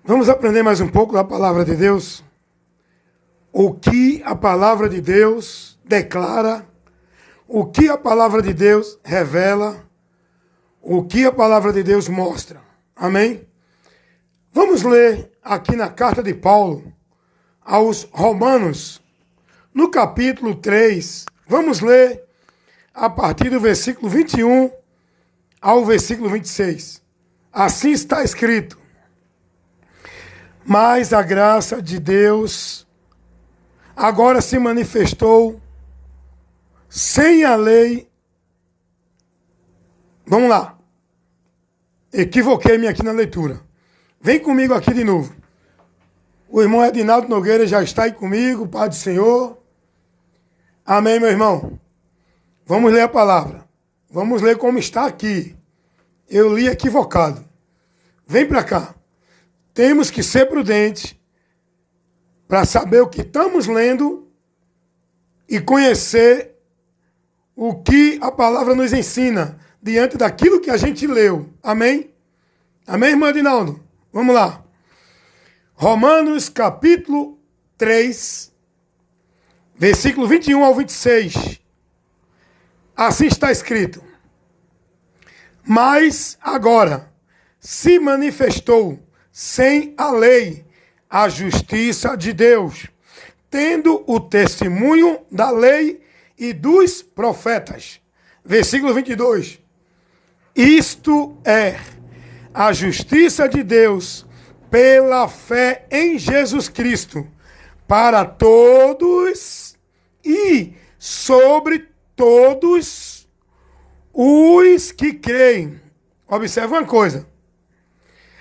Vamos aprender mais um pouco da palavra de Deus? O que a palavra de Deus declara, o que a palavra de Deus revela, o que a palavra de Deus mostra. Amém? Vamos ler aqui na carta de Paulo aos Romanos, no capítulo 3. Vamos ler a partir do versículo 21 ao versículo 26. Assim está escrito: mas a graça de Deus agora se manifestou sem a lei. Vamos lá. Equivoquei-me aqui na leitura. Vem comigo aqui de novo. O irmão Edinaldo Nogueira já está aí comigo, Pai do Senhor. Amém, meu irmão? Vamos ler a palavra. Vamos ler como está aqui. Eu li equivocado. Vem para cá. Temos que ser prudentes para saber o que estamos lendo e conhecer o que a palavra nos ensina diante daquilo que a gente leu. Amém? Amém, irmão Edinaldo? Vamos lá. Romanos capítulo 3, versículo 21 ao 26. Assim está escrito: mas agora se manifestou sem a lei a justiça de Deus, tendo o testemunho da lei e dos profetas. Versículo 22. Isto é a justiça de Deus pela fé em Jesus Cristo, para todos e sobre todos os que creem. Observe uma coisa.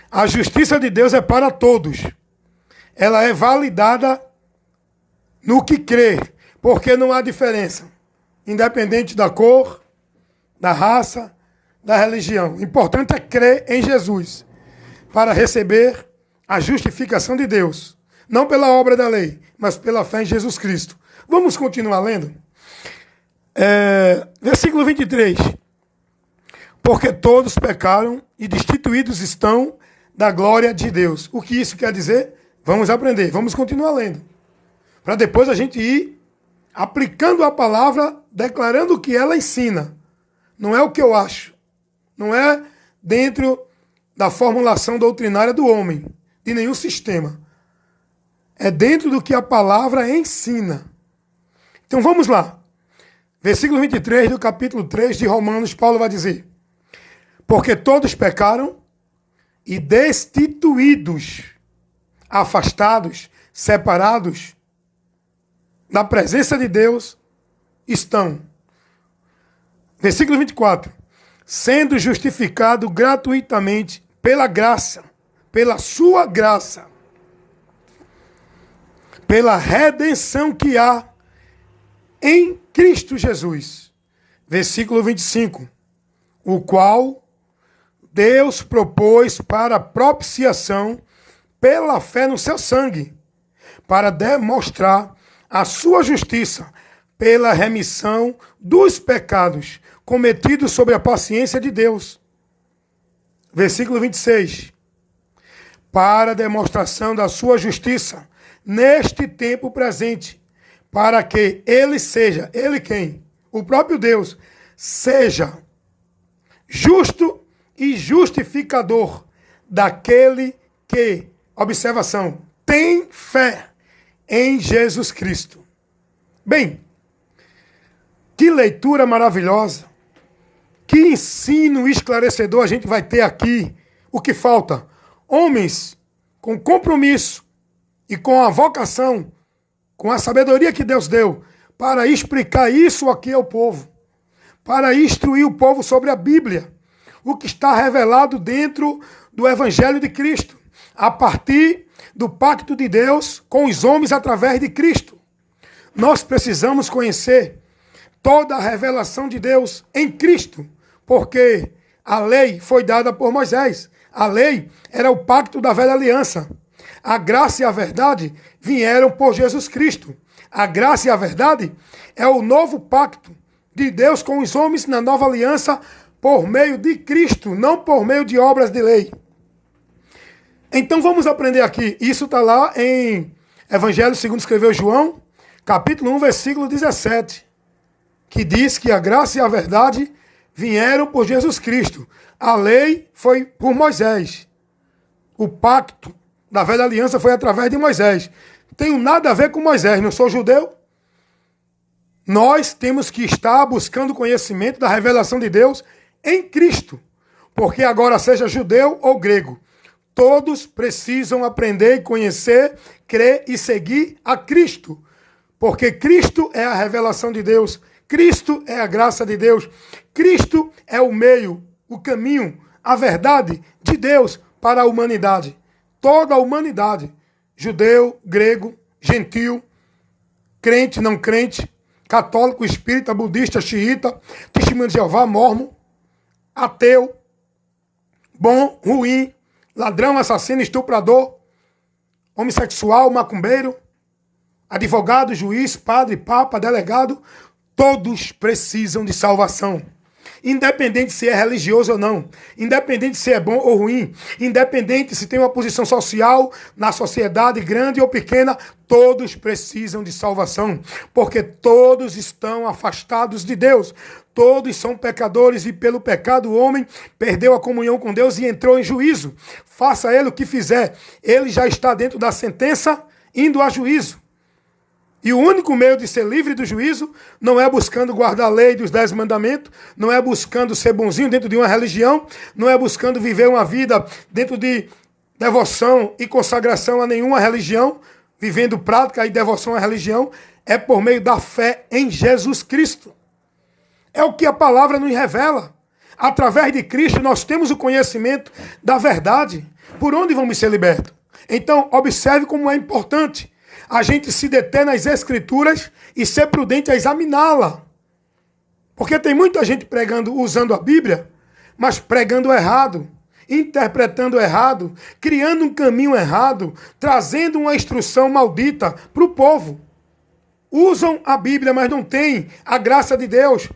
A justiça de Deus é para todos. Ela é validada no que crê, porque não há diferença, independente da cor, da raça, da religião. O importante é crer em Jesus para receber a justificação de Deus, não pela obra da lei, mas pela fé em Jesus Cristo. Vamos continuar lendo? Versículo 23. Porque todos pecaram e destituídos estão da glória de Deus. O que isso quer dizer? Vamos aprender, vamos continuar lendo. Para depois a gente ir aplicando a palavra, declarando o que ela ensina. Não é o que eu acho. Não é dentro da formulação doutrinária do homem, de nenhum sistema. É dentro do que a palavra ensina. Então vamos lá. Versículo 23 do capítulo 3 de Romanos, Paulo vai dizer: porque todos pecaram e destituídos, afastados, separados da presença de Deus estão. Versículo 24. Sendo justificado gratuitamente pela graça, pela sua graça, pela redenção que há em Cristo Jesus. Versículo 25. O qual Deus propôs para propiciação pela fé no seu sangue, para demonstrar a sua justiça pela remissão dos pecados cometidos sob a paciência de Deus. Versículo 26. Para demonstração da sua justiça neste tempo presente, para que ele seja, ele quem? O próprio Deus, seja justo e justificador daquele que, observação, tem fé em Jesus Cristo. Bem, que leitura maravilhosa, que ensino esclarecedor a gente vai ter aqui. O que falta? Homens com compromisso e com a vocação, com a sabedoria que Deus deu, para explicar isso aqui ao povo, para instruir o povo sobre a Bíblia, o que está revelado dentro do Evangelho de Cristo, a partir do pacto de Deus com os homens através de Cristo. Nós precisamos conhecer toda a revelação de Deus em Cristo, porque a lei foi dada por Moisés. A lei era o pacto da velha aliança. A graça e a verdade vieram por Jesus Cristo. A graça e a verdade é o novo pacto de Deus com os homens na nova aliança por meio de Cristo, não por meio de obras de lei. Então vamos aprender aqui. Isso está lá em Evangelho segundo escreveu João, capítulo 1, versículo 17, que diz que a graça e a verdade vieram por Jesus Cristo. A lei foi por Moisés. O pacto da velha aliança foi através de Moisés. Tenho nada a ver com Moisés, não sou judeu. Nós temos que estar buscando conhecimento da revelação de Deus em Cristo. Porque agora, seja judeu ou grego, todos precisam aprender e conhecer, crer e seguir a Cristo. Porque Cristo é a revelação de Deus. Cristo é a graça de Deus. Cristo é o meio, o caminho, a verdade de Deus para a humanidade. Toda a humanidade. Judeu, grego, gentil, crente, não crente, católico, espírita, budista, xiita, testemunho de Jeová, mormon, ateu, bom, ruim, ladrão, assassino, estuprador, homossexual, macumbeiro, advogado, juiz, padre, papa, delegado, todos precisam de salvação. Independente se é religioso ou não, independente se é bom ou ruim, independente se tem uma posição social na sociedade grande ou pequena, todos precisam de salvação, porque todos estão afastados de Deus, todos são pecadores e pelo pecado o homem perdeu a comunhão com Deus e entrou em juízo. Faça ele o que fizer, ele já está dentro da sentença, indo a juízo. E o único meio de ser livre do juízo não é buscando guardar a lei dos 10 mandamentos, não é buscando ser bonzinho dentro de uma religião, não é buscando viver uma vida dentro de devoção e consagração a nenhuma religião, vivendo prática e devoção à religião, é por meio da fé em Jesus Cristo. É o que a palavra nos revela. Através de Cristo nós temos o conhecimento da verdade. Por onde vamos ser libertos? Então, observe como é importante a gente se deter nas Escrituras e ser prudente a examiná-la. Porque tem muita gente pregando, usando a Bíblia, mas pregando errado, interpretando errado, criando um caminho errado, trazendo uma instrução maldita para o povo. Usam a Bíblia, mas não têm a graça de Deus,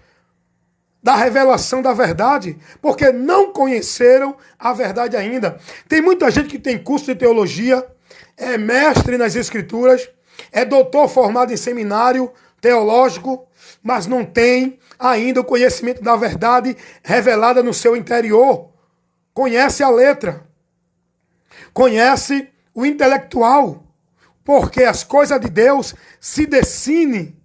da revelação da verdade, porque não conheceram a verdade ainda. Tem muita gente que tem curso de teologia, é mestre nas Escrituras, é doutor formado em seminário teológico, mas não tem ainda o conhecimento da verdade revelada no seu interior. Conhece a letra, conhece o intelectual, porque as coisas de Deus se definem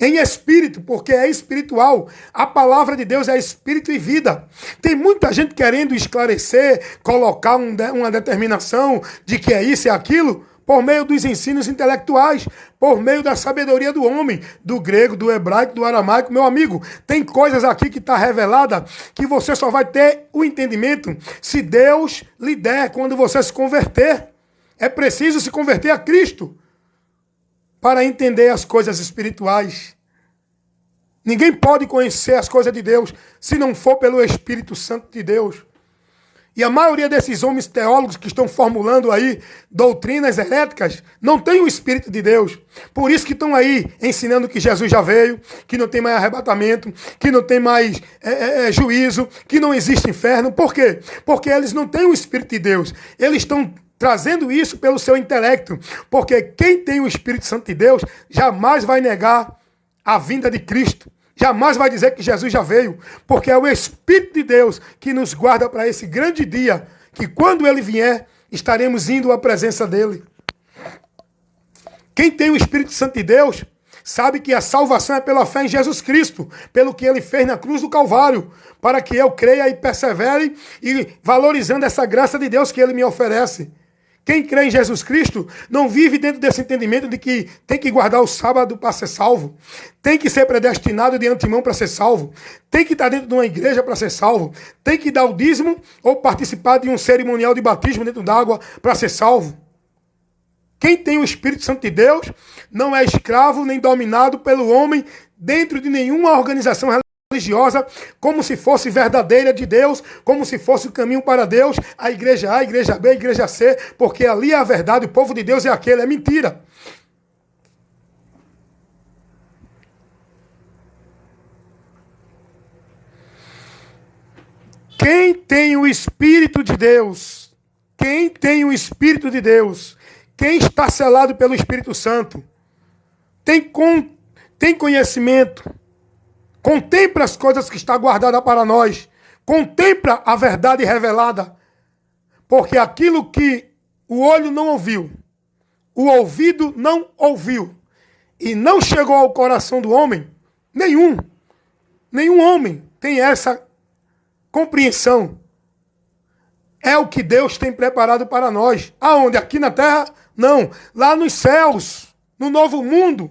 em espírito, porque é espiritual. A palavra de Deus é espírito e vida. Tem muita gente querendo esclarecer, colocar uma determinação de que é isso e aquilo, por meio dos ensinos intelectuais, por meio da sabedoria do homem, do grego, do hebraico, do aramaico. Meu amigo, tem coisas aqui que está revelada que você só vai ter o entendimento se Deus lhe der quando você se converter. É preciso se converter a Cristo para entender as coisas espirituais. Ninguém pode conhecer as coisas de Deus se não for pelo Espírito Santo de Deus. E a maioria desses homens teólogos que estão formulando aí doutrinas heréticas não tem o Espírito de Deus. Por isso que estão aí ensinando que Jesus já veio, que não tem mais arrebatamento, que não tem mais juízo, que não existe inferno. Por quê? Porque eles não têm o Espírito de Deus. Eles estão trazendo isso pelo seu intelecto, porque quem tem o Espírito Santo de Deus jamais vai negar a vinda de Cristo, jamais vai dizer que Jesus já veio, porque é o Espírito de Deus que nos guarda para esse grande dia, que quando ele vier, estaremos indo à presença dele. Quem tem o Espírito Santo de Deus sabe que a salvação é pela fé em Jesus Cristo, pelo que ele fez na cruz do Calvário, para que eu creia e persevere e valorizando essa graça de Deus que ele me oferece. Quem crê em Jesus Cristo não vive dentro desse entendimento de que tem que guardar o sábado para ser salvo, tem que ser predestinado de antemão para ser salvo, tem que estar dentro de uma igreja para ser salvo, tem que dar o dízimo ou participar de um cerimonial de batismo dentro d'água para ser salvo. Quem tem o Espírito Santo de Deus não é escravo nem dominado pelo homem dentro de nenhuma organização religiosa, como se fosse verdadeira de Deus, como se fosse o caminho para Deus, a igreja A, a igreja B, a igreja C, porque ali é a verdade, o povo de Deus é aquele, é mentira. Quem tem o Espírito de Deus quem tem o Espírito de Deus, quem está selado pelo Espírito Santo, tem conhecimento, contempla as coisas que está guardada para nós, contempla a verdade revelada, porque aquilo que o olho não ouviu, o ouvido não ouviu, e não chegou ao coração do homem, nenhum homem tem essa compreensão. É o que Deus tem preparado para nós. Aonde? Aqui na terra? Não. Lá nos céus, no novo mundo,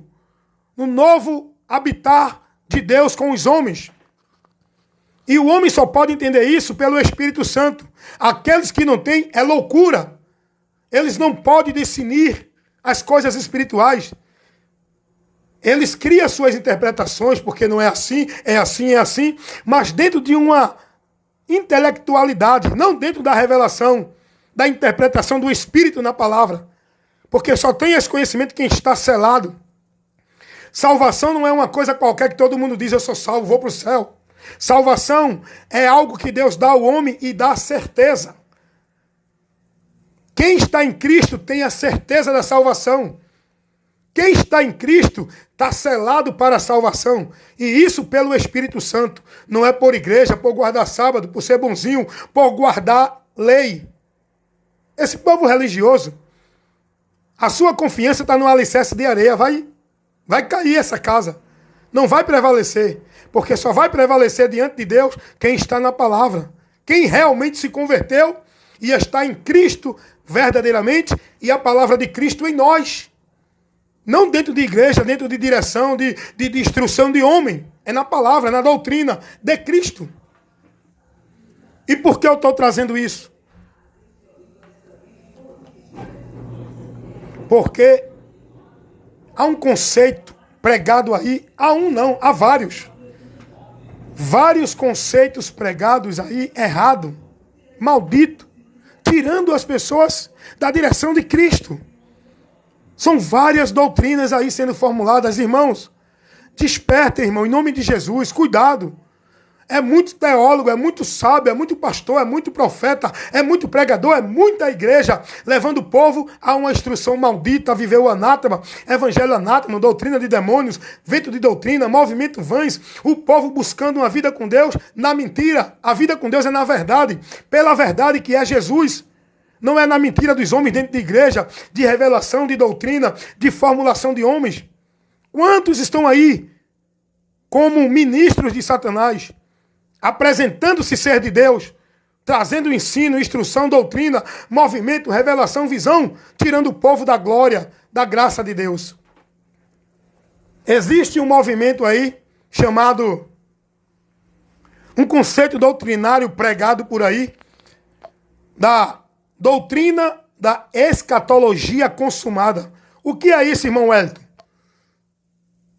no novo habitar de Deus com os homens. E o homem só pode entender isso pelo Espírito Santo. Aqueles que não têm é loucura. Eles não podem discernir as coisas espirituais. Eles criam suas interpretações, porque não é assim, é assim, é assim, mas dentro de uma intelectualidade, não dentro da revelação, da interpretação do Espírito na palavra. Porque só tem esse conhecimento quem está selado. Salvação não é uma coisa qualquer que todo mundo diz, eu sou salvo, vou para o céu. Salvação é algo que Deus dá ao homem e dá certeza. Quem está em Cristo tem a certeza da salvação. Quem está em Cristo está selado para a salvação. E isso pelo Espírito Santo. Não é por igreja, por guardar sábado, por ser bonzinho, por guardar lei. Esse povo religioso, a sua confiança está no alicerce de areia. Vai cair essa casa. Não vai prevalecer. Porque só vai prevalecer diante de Deus quem está na palavra. Quem realmente se converteu e está em Cristo verdadeiramente e a palavra de Cristo em nós. Não dentro de igreja, dentro de direção, de instrução de homem. É na palavra, na doutrina de Cristo. E por que eu estou trazendo isso? Porque há um conceito pregado aí, há vários. Vários conceitos pregados aí errado, maldito, tirando as pessoas da direção de Cristo. São várias doutrinas aí sendo formuladas. Irmãos, despertem, irmão, em nome de Jesus, cuidado. É muito teólogo, é muito sábio, é muito pastor, é muito profeta, é muito pregador, é muita igreja, levando o povo a uma instrução maldita, a viver o anátema, evangelho anátema, doutrina de demônios, vento de doutrina, movimento vãs, o povo buscando uma vida com Deus na mentira. A vida com Deus é na verdade, pela verdade que é Jesus. Não é na mentira dos homens dentro de igreja, de revelação, de doutrina, de formulação de homens. Quantos estão aí como ministros de Satanás, apresentando-se ser de Deus, trazendo ensino, instrução, doutrina, movimento, revelação, visão, tirando o povo da glória, da graça de Deus. Existe um movimento aí chamado, um conceito doutrinário pregado por aí, da doutrina da escatologia consumada. O que é isso, irmão Wellington?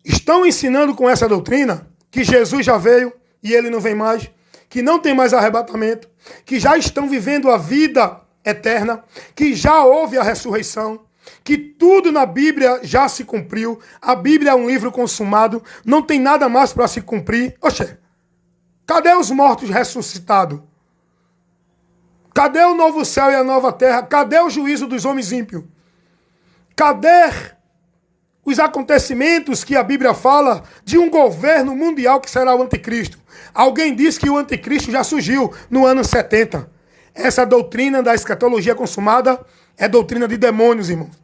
Estão ensinando com essa doutrina que Jesus já veio e ele não vem mais, que não tem mais arrebatamento, que já estão vivendo a vida eterna, que já houve a ressurreição, que tudo na Bíblia já se cumpriu, a Bíblia é um livro consumado, não tem nada mais para se cumprir. Oxê, cadê os mortos ressuscitados? Cadê o novo céu e a nova terra? Cadê o juízo dos homens ímpios? Cadê os acontecimentos que a Bíblia fala de um governo mundial que será o anticristo? Alguém diz que o anticristo já surgiu no ano 70. Essa doutrina da escatologia consumada é doutrina de demônios, irmãos.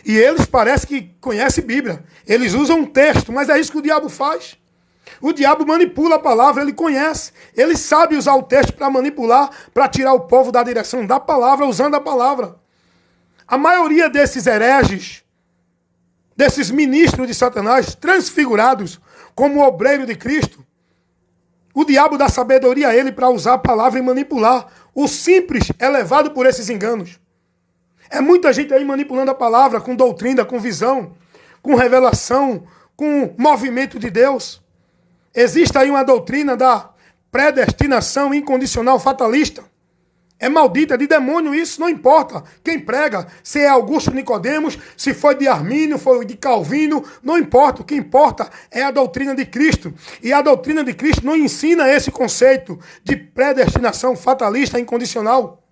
E eles parecem que conhecem Bíblia. Eles usam um texto, mas é isso que o diabo faz. O diabo manipula a palavra, ele conhece. Ele sabe usar o texto para manipular, para tirar o povo da direção da palavra, usando a palavra. A maioria desses hereges, desses ministros de Satanás, transfigurados como obreiro de Cristo, o diabo dá sabedoria a ele para usar a palavra e manipular. O simples é levado por esses enganos. É muita gente aí manipulando a palavra com doutrina, com visão, com revelação, com movimento de Deus. Existe aí uma doutrina da predestinação incondicional fatalista. É maldita, é de demônio isso, não importa quem prega, se é Augusto Nicodemos, se foi de Armínio, foi de Calvino, não importa, o que importa é a doutrina de Cristo. E a doutrina de Cristo não ensina esse conceito de predestinação fatalista incondicional.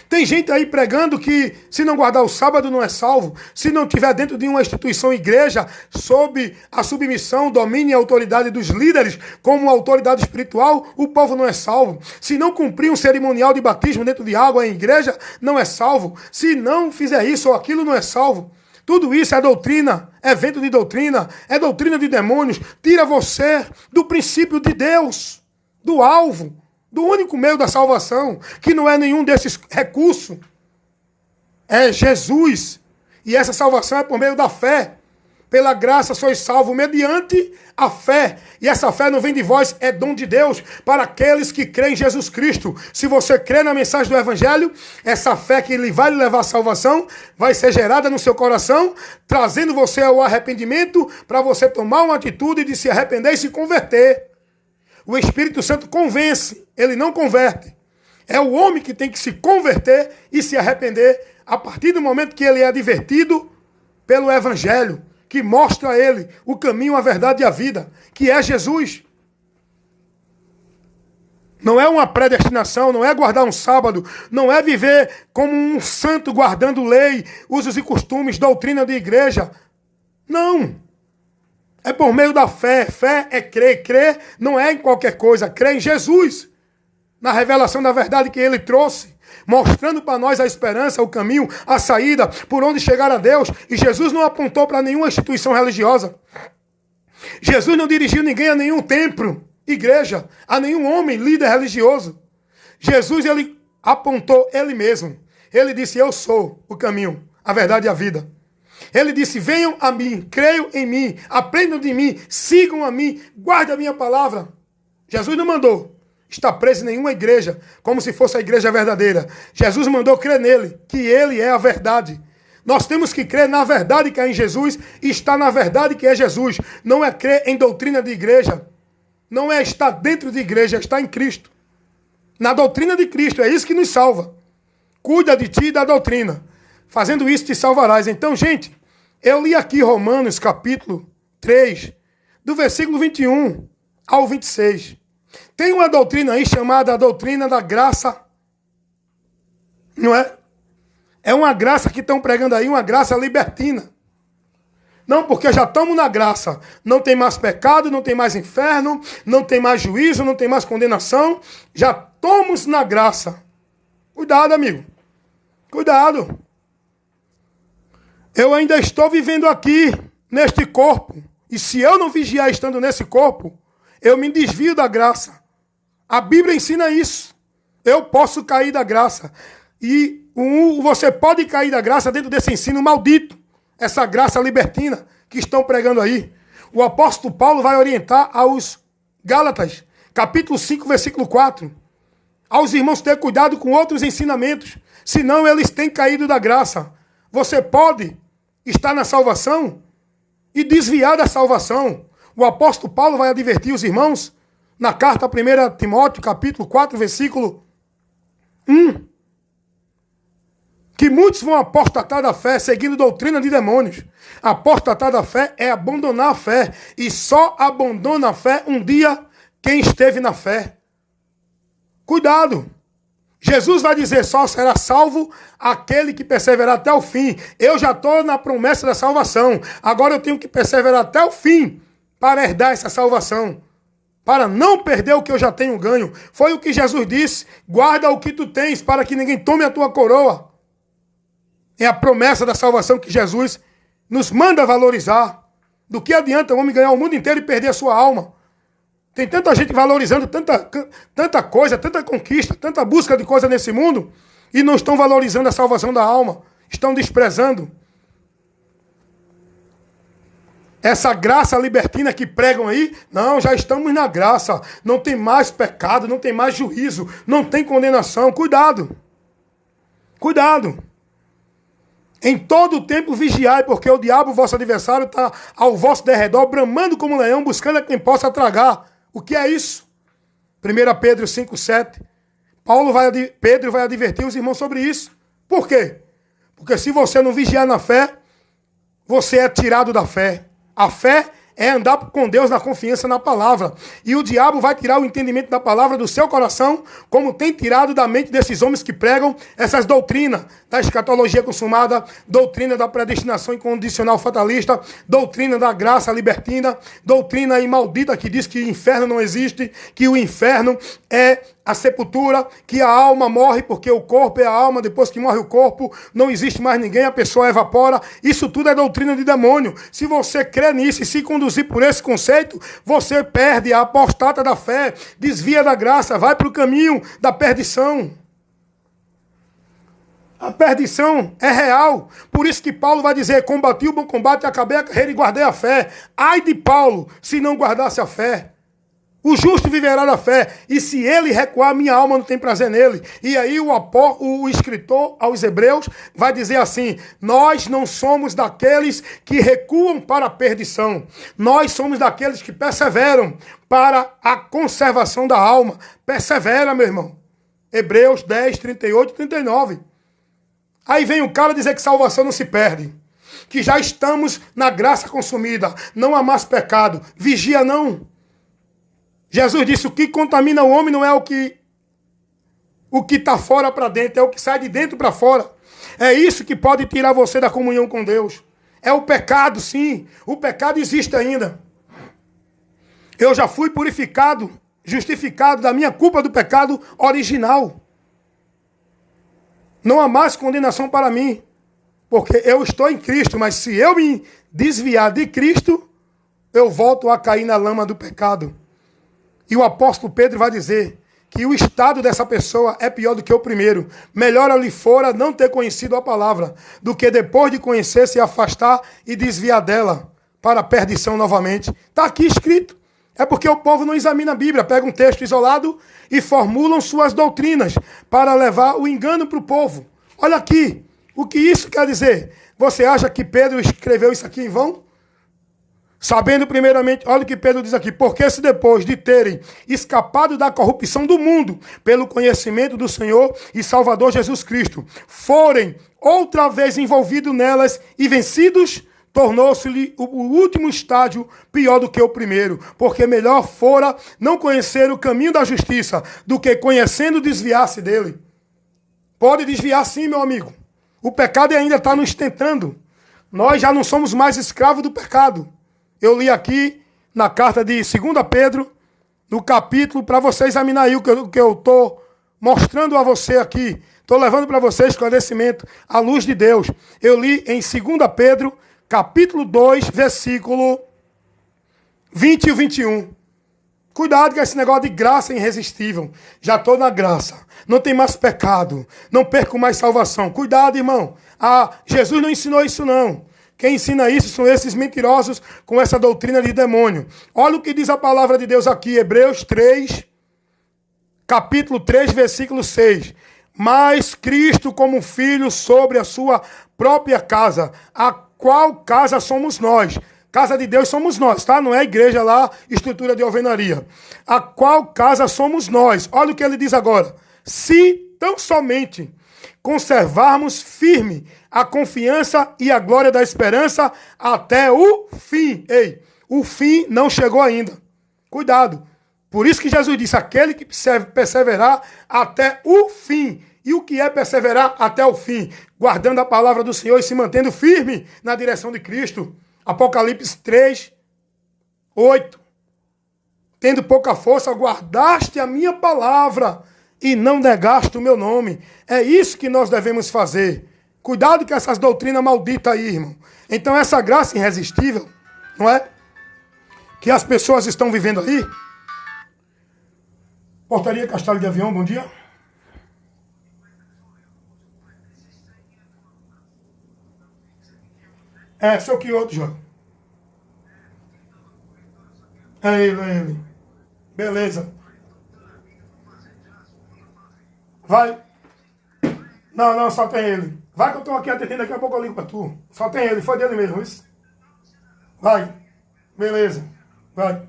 Tem gente aí pregando que se não guardar o sábado não é salvo, se não estiver dentro de uma instituição igreja, sob a submissão, domínio e autoridade dos líderes, como autoridade espiritual, o povo não é salvo. Se não cumprir um cerimonial de batismo dentro de água em igreja, não é salvo. Se não fizer isso ou aquilo, não é salvo. Tudo isso é doutrina, é vento de doutrina, é doutrina de demônios. Tira você do princípio de Deus, do alvo, do único meio da salvação, que não é nenhum desses recursos. É Jesus. E essa salvação é por meio da fé. Pela graça sois salvos mediante a fé. E essa fé não vem de vós, é dom de Deus para aqueles que creem em Jesus Cristo. Se você crê na mensagem do Evangelho, essa fé que ele vai lhe levar à salvação vai ser gerada no seu coração, trazendo você ao arrependimento para você tomar uma atitude de se arrepender e se converter. O Espírito Santo convence, ele não converte. É o homem que tem que se converter e se arrepender a partir do momento que ele é advertido pelo Evangelho, que mostra a ele o caminho, a verdade e a vida, que é Jesus. Não é uma predestinação, não é guardar um sábado, não é viver como um santo guardando lei, usos e costumes, doutrina de igreja. Não. É por meio da fé. Fé é crer. Crer não é em qualquer coisa. Crer em Jesus. Na revelação da verdade que ele trouxe. Mostrando para nós a esperança, o caminho, a saída, por onde chegar a Deus. E Jesus não apontou para nenhuma instituição religiosa. Jesus não dirigiu ninguém a nenhum templo, igreja, a nenhum homem, líder religioso. Jesus, ele apontou ele mesmo. Ele disse, eu sou o caminho, a verdade e a vida. Ele disse, venham a mim, creiam em mim, aprendam de mim, sigam a mim, guardem a minha palavra. Jesus não mandou estar preso em nenhuma igreja, como se fosse a igreja verdadeira. Jesus mandou crer nele, que ele é a verdade. Nós temos que crer na verdade que é em Jesus e estar na verdade que é Jesus. Não é crer em doutrina de igreja, não é estar dentro de igreja, é estar em Cristo. Na doutrina de Cristo, é isso que nos salva. Cuida de ti e da doutrina. Fazendo isso te salvarás. Então, gente, eu li aqui Romanos capítulo 3, do versículo 21 ao 26. Tem uma doutrina aí chamada a doutrina da graça. Não é? É uma graça que estão pregando aí, uma graça libertina. Não, porque já estamos na graça. Não tem mais pecado, não tem mais inferno, não tem mais juízo, não tem mais condenação. Já estamos na graça. Cuidado, amigo. Cuidado. Eu ainda estou vivendo aqui, neste corpo. E se eu não vigiar estando nesse corpo, eu me desvio da graça. A Bíblia ensina isso. Eu posso cair da graça. E você pode cair da graça dentro desse ensino maldito. Essa graça libertina que estão pregando aí. O apóstolo Paulo vai orientar aos Gálatas, capítulo 5, versículo 4. Aos irmãos ter cuidado com outros ensinamentos, senão eles têm caído da graça. Você pode estar na salvação e desviar da salvação. O apóstolo Paulo vai advertir os irmãos na carta a 1 Timóteo, capítulo 4, versículo 1. Que muitos vão apostatar da fé, seguindo doutrina de demônios. Apostatar da fé é abandonar a fé. E só abandona a fé um dia quem esteve na fé. Cuidado. Jesus vai dizer, só será salvo aquele que perseverar até o fim. Eu já estou na promessa da salvação. Agora eu tenho que perseverar até o fim para herdar essa salvação. Para não perder o que eu já tenho ganho. Foi o que Jesus disse. Guarda o que tu tens para que ninguém tome a tua coroa. É a promessa da salvação que Jesus nos manda valorizar. Do que adianta o homem ganhar o mundo inteiro e perder a sua alma? Tem tanta gente valorizando tanta coisa, tanta conquista, tanta busca de coisa nesse mundo e não estão valorizando a salvação da alma. Estão desprezando. Essa graça libertina que pregam aí, não, já estamos na graça. Não tem mais pecado, não tem mais juízo, não tem condenação. Cuidado. Cuidado. Em todo o tempo vigiai, porque o diabo, vosso adversário, está ao vosso derredor, bramando como um leão, buscando a quem possa tragar. O que é isso? 1 Pedro 5,7. Pedro vai advertir os irmãos sobre isso. Por quê? Porque se você não vigiar na fé, você é tirado da fé. A fé é andar com Deus na confiança na palavra. E o diabo vai tirar o entendimento da palavra do seu coração, como tem tirado da mente desses homens que pregam essas doutrinas da escatologia consumada, doutrina da predestinação incondicional fatalista, doutrina da graça libertina, doutrina aí maldita que diz que o inferno não existe, que o inferno é a sepultura, que a alma morre porque o corpo é a alma, depois que morre o corpo, não existe mais ninguém, a pessoa evapora. Isso tudo é doutrina de demônio. Se você crê nisso e se conduzir por esse conceito, você perde a apostata da fé, desvia da graça, vai para o caminho da perdição. A perdição é real. Por isso que Paulo vai dizer, combati o bom combate, acabei a carreira e guardei a fé. Ai de Paulo, se não guardasse a fé. O justo viverá da fé, e se ele recuar, minha alma não tem prazer nele. E aí o escritor aos Hebreus vai dizer assim, nós não somos daqueles que recuam para a perdição. Nós somos daqueles que perseveram para a conservação da alma. Persevera, meu irmão. Hebreus 10, 38 e 39. Aí vem o cara dizer que salvação não se perde. Que já estamos na graça consumida. Não há mais pecado. Vigia não. Jesus disse, o que contamina o homem não é o que está fora para dentro, é o que sai de dentro para fora. É isso que pode tirar você da comunhão com Deus. É o pecado, sim. O pecado existe ainda. Eu já fui purificado, justificado da minha culpa do pecado original. Não há mais condenação para mim, porque eu estou em Cristo, mas se eu me desviar de Cristo, eu volto a cair na lama do pecado. E o apóstolo Pedro vai dizer que o estado dessa pessoa é pior do que o primeiro. Melhor lhe fora não ter conhecido a palavra, do que depois de conhecer se afastar e desviar dela para a perdição novamente. Está aqui escrito. É porque o povo não examina a Bíblia, pega um texto isolado e formulam suas doutrinas para levar o engano para o povo. Olha aqui, o que isso quer dizer? Você acha que Pedro escreveu isso aqui em vão? Sabendo primeiramente, olha o que Pedro diz aqui, porque se depois de terem escapado da corrupção do mundo, pelo conhecimento do Senhor e Salvador Jesus Cristo, forem outra vez envolvidos nelas e vencidos, tornou-se-lhe o último estágio pior do que o primeiro, porque melhor fora não conhecer o caminho da justiça, do que conhecendo desviar-se dele. Pode desviar sim, meu amigo. O pecado ainda está nos tentando. Nós já não somos mais escravos do pecado. Eu li aqui na carta de 2 Pedro, no capítulo, para você examinar aí o que eu estou mostrando a você aqui. Estou levando para você esclarecimento à luz de Deus. Eu li em 2 Pedro, capítulo 2, versículo 20 e 21. Cuidado com esse negócio de graça irresistível. Já estou na graça. Não tem mais pecado. Não perco mais salvação. Cuidado, irmão. Jesus não ensinou isso, não. Quem ensina isso são esses mentirosos com essa doutrina de demônio. Olha o que diz a palavra de Deus aqui, Hebreus 3, capítulo 3, versículo 6. Mas Cristo como filho sobre a sua própria casa, a qual casa somos nós. Casa de Deus somos nós, tá? Não é a igreja lá, estrutura de alvenaria. A qual casa somos nós. Olha o que ele diz agora. Se tão somente conservarmos firme a confiança e a glória da esperança até o fim. Ei, o fim não chegou ainda. Cuidado. Por isso que Jesus disse, aquele que perseverar até o fim. E o que é perseverar até o fim? Guardando a palavra do Senhor e se mantendo firme na direção de Cristo. Apocalipse 3, 8. Tendo pouca força, guardaste a minha palavra e não negaste o meu nome. É isso que nós devemos fazer. Cuidado com essas doutrinas malditas aí, irmão. Então essa graça irresistível, não é? Que as pessoas estão vivendo aí. Portaria Castelo de Avião, bom dia. Seu que outro, João. É ele. Beleza. Vai. Não, só tem ele. Vai que eu estou aqui atendendo, daqui a pouco eu ligo para tu. Só tem ele, foi dele mesmo, isso? Vai. Beleza. Vai.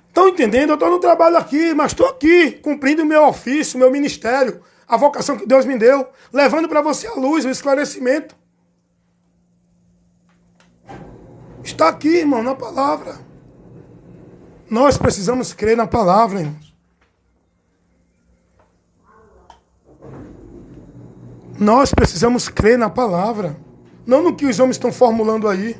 Estão entendendo? Eu estou no trabalho aqui, mas estou aqui, cumprindo o meu ofício, o meu ministério, a vocação que Deus me deu, levando para você a luz, o esclarecimento. Está aqui, irmão, na palavra. Nós precisamos crer na palavra, irmãos. Nós precisamos crer na palavra. Não no que os homens estão formulando aí.